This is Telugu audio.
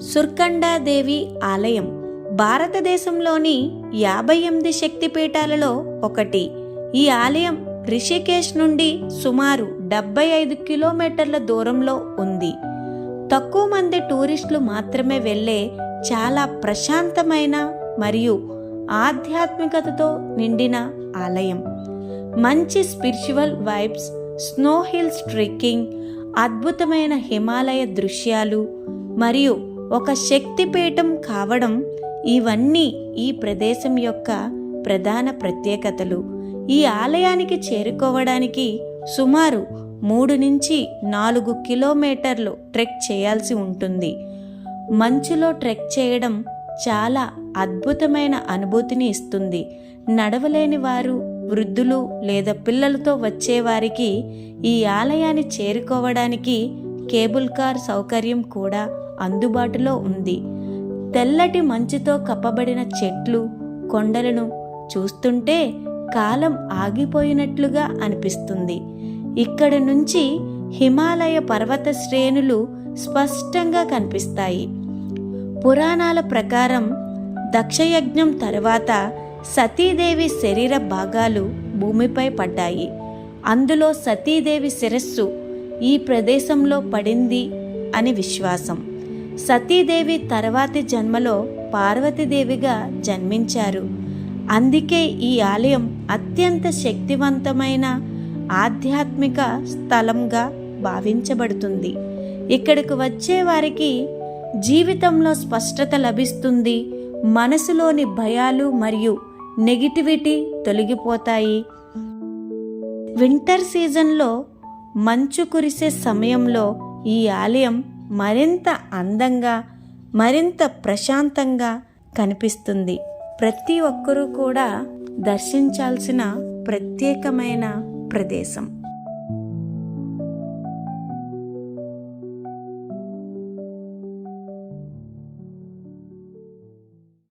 సుర్కండాదేవి ఆలయం భారతదేశంలోని 58 శక్తిపీఠాలలో ఒకటి. ఈ ఆలయం రిషికేశ్ నుండి సుమారు 75 కిలోమీటర్ల దూరంలో ఉంది. తక్కువ మంది టూరిస్టులు మాత్రమే వెళ్ళే చాలా ప్రశాంతమైన మరియు ఆధ్యాత్మికతతో నిండిన ఆలయం. మంచి spiritual vibes, snow hills trekking, అద్భుతమైన హిమాలయ దృశ్యాలు మరియు ఒక శక్తిపీఠం కావడం ఇవన్నీ ఈ ప్రదేశం యొక్క ప్రధాన ప్రత్యేకతలు. ఈ ఆలయానికి చేరుకోవడానికి సుమారు 3 నుంచి 4 కిలోమీటర్లు ట్రెక్ చేయాల్సి ఉంటుంది. మంచులో ట్రెక్ చేయడం చాలా అద్భుతమైన అనుభూతిని ఇస్తుంది. నడవలేని వారు, వృద్ధులు లేదా పిల్లలతో వచ్చేవారికి ఈ ఆలయాన్ని చేరుకోవడానికి కేబుల్ కార్ సౌకర్యం కూడా అందుబాటులో ఉంది. తెల్లటి మంచుతో కప్పబడిన చెట్లు, కొండలను చూస్తుంటే కాలం ఆగిపోయినట్లుగా అనిపిస్తుంది. ఇక్కడ నుంచి హిమాలయ పర్వత శ్రేణులు స్పష్టంగా కనిపిస్తాయి. పురాణాల ప్రకారం దక్షయజ్ఞం తరువాత సతీదేవి శరీర భాగాలు భూమిపై పడ్డాయి. అందులో సతీదేవి శిరస్సు ఈ ప్రదేశంలో పడింది అని విశ్వాసం. సతీదేవి తర్వాతి జన్మలో పార్వతీదేవిగా జన్మించారు. అందుకే ఈ ఆలయం అత్యంత శక్తివంతమైన ఆధ్యాత్మిక స్థలంగా భావించబడుతుంది. ఇక్కడికి వచ్చే వారికి జీవితంలో స్పష్టత లభిస్తుంది. మనసులోని భయాలు మరియు నెగిటివిటీ తొలగిపోతాయి. వింటర్ సీజన్లో మంచు కురిసే సమయంలో ఈ ఆలయం మరింత అందంగా, మరింత ప్రశాంతంగా కనిపిస్తుంది. ప్రతి ఒక్కరూ కూడా దర్శించాల్సిన ప్రత్యేకమైన ప్రదేశం.